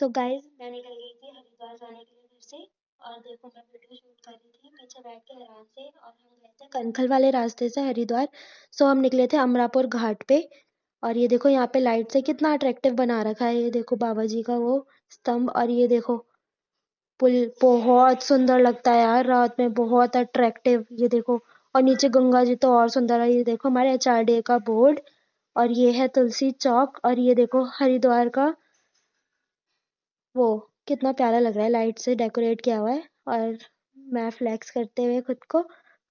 So guys मैं निकल गई थी हरिद्वार जाने के लिए घर से। और देखो मैं वीडियो शूट कर रही थी पीछे बैठ के आराम से, और हम गए थे कनखल वाले रास्ते से हरिद्वार। सो हम निकले थे अमरापुर घाट पे। और ये देखो यहाँ पे लाइट से कितना अट्रैक्टिव बना रखा है, ये देखो बाबा जी का वो स्तंभ, और ये देखो पुल बहुत सुंदर लगता है यार रात में, बहुत अट्रैक्टिव। ये देखो, और नीचे गंगा जी तो और सुंदर है। ये देखो हमारे HRDA का बोर्ड, और ये है तुलसी चौक, और ये देखो हरिद्वार का वो कितना प्यारा लग रहा है, लाइट से डेकोरेट किया हुआ है। और मैं फ्लैक्स करते हुए खुद को,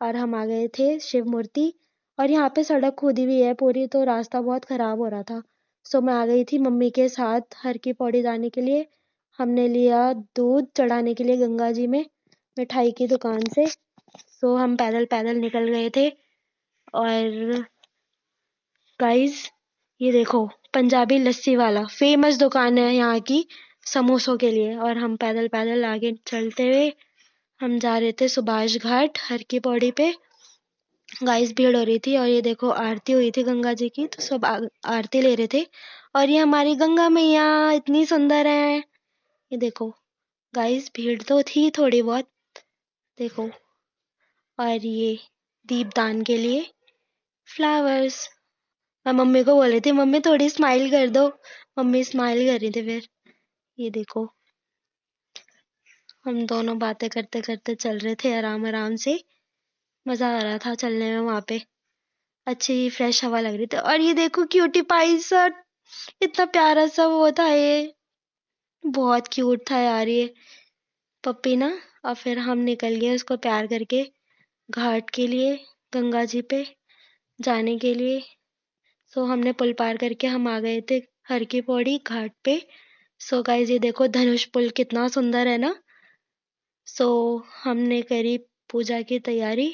और हम आ गए थे शिव मूर्ति। और यहाँ पे सड़क खोदी हुई है पूरी, तो रास्ता बहुत खराब हो रहा था। सो मैं आ गई थी मम्मी के साथ हर की पौड़ी जाने के लिए। हमने लिया दूध चढ़ाने के लिए गंगा जी में मिठाई की दुकान से। सो हम पैदल पैदल निकल गए थे। और गाइस ये देखो पंजाबी लस्सी वाला फेमस दुकान है यहाँ की समोसों के लिए। और हम पैदल पैदल आगे चलते हुए हम जा रहे थे सुभाष घाट हर की पौड़ी पे। गाइस भीड़ हो रही थी, और ये देखो आरती हुई थी गंगा जी की, तो सब आरती ले रहे थे। और ये हमारी गंगा मैया इतनी सुंदर है, ये देखो। गाइस भीड़ तो थी थोड़ी बहुत, देखो। और ये दीपदान के लिए फ्लावर्स। मैं मम्मी को बोल रही थी मम्मी थोड़ी स्माइल कर दो, मम्मी स्माइल कर रही थी। फिर ये देखो हम दोनों बातें करते करते चल रहे थे आराम आराम से, मजा आ रहा था चलने में। वहां पे अच्छी फ्रेश हवा लग रही थी। और ये देखो क्यूटी पाई सा, इतना प्यारा सा वो था, ये बहुत क्यूट था यार ये पप्पी ना। और फिर हम निकल गए उसको प्यार करके घाट के लिए, गंगा जी पे जाने के लिए। सो हमने पुल पार करके हम आ गए थे हर की पौड़ी घाट पे। सो गाइस ये देखो धनुष पुल कितना सुंदर है ना। सो हमने करी पूजा की तैयारी,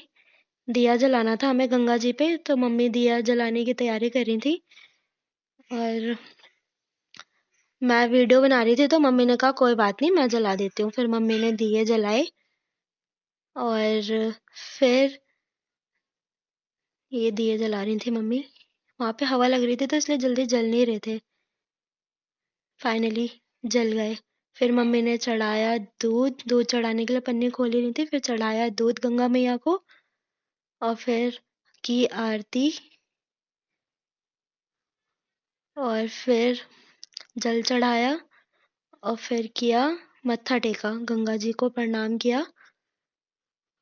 दिया जलाना था हमें गंगा जी पे, तो मम्मी दिया जलाने की तैयारी कर रही थी। और मैं वीडियो बना रही थी तो मम्मी ने कहा कोई बात नहीं मैं जला देती हूँ। फिर मम्मी ने दिए जलाए, और फिर ये दिए जला रही थी मम्मी। वहां पे हवा लग रही थी तो इसलिए जल्दी जल नहीं रहे थे, फाइनली जल गए। फिर मम्मी ने चढ़ाया दूध, दूध चढ़ाने के लिए पन्नी खोली नहीं थी, फिर चढ़ाया दूध गंगा मैया को, और फिर की आरती, और फिर जल चढ़ाया, और फिर किया मत्था टेका, गंगा जी को प्रणाम किया।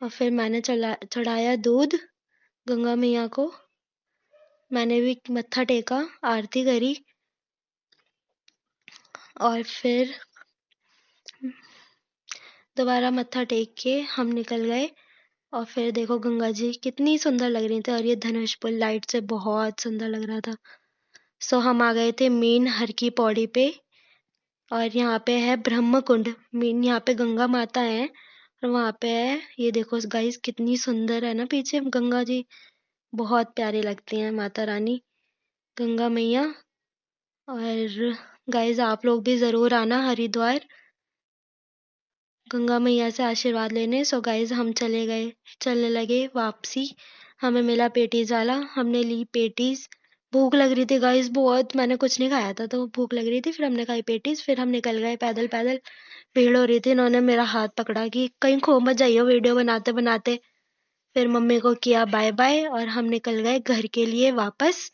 और फिर मैंने चढ़ाया दूध गंगा मैया को, मैंने भी मत्था टेका, आरती करी, और फिर दोबारा मत्था टेक के हम निकल गए। और फिर देखो गंगा जी कितनी सुंदर लग रही थी, और ये धनुष पुल लाइट से बहुत सुंदर लग रहा था। सो हम आ गए थे मेन हर की पौड़ी पे, और यहाँ पे है ब्रह्म कुंड मेन, यहाँ पे गंगा माता है और वहाँ पे है। ये देखो गाइस कितनी सुंदर है ना पीछे गंगा जी, बहुत प्यारी लगती हैं माता रानी गंगा मैया। और गाइस आप लोग भी जरूर आना हरिद्वार गंगा मैया से आशीर्वाद लेने। सो गाइस हम चलने लगे वापसी। हमें मिला पेटीज वाला, हमने ली पेटीज। भूख लग रही थी गाइस बहुत, मैंने कुछ नहीं खाया था तो भूख लग रही थी, फिर हमने खाई पेटीज। फिर हम निकल गए पैदल पैदल, भीड़ हो रही थी। इन्होंने मेरा हाथ पकड़ा कि कहीं खो मत जाइयो वीडियो बनाते बनाते। फिर मम्मी को किया बाय बाय, और हम निकल गए घर के लिए वापस।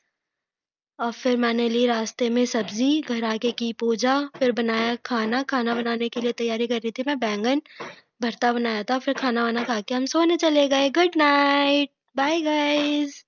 और फिर मैंने ली रास्ते में सब्जी, घर आके की पूजा, फिर बनाया खाना। खाना बनाने के लिए तैयारी कर रही थी मैं, बैंगन भरता बनाया था। फिर खाना वाना खा के हम सोने चले गए। Good night, bye guys.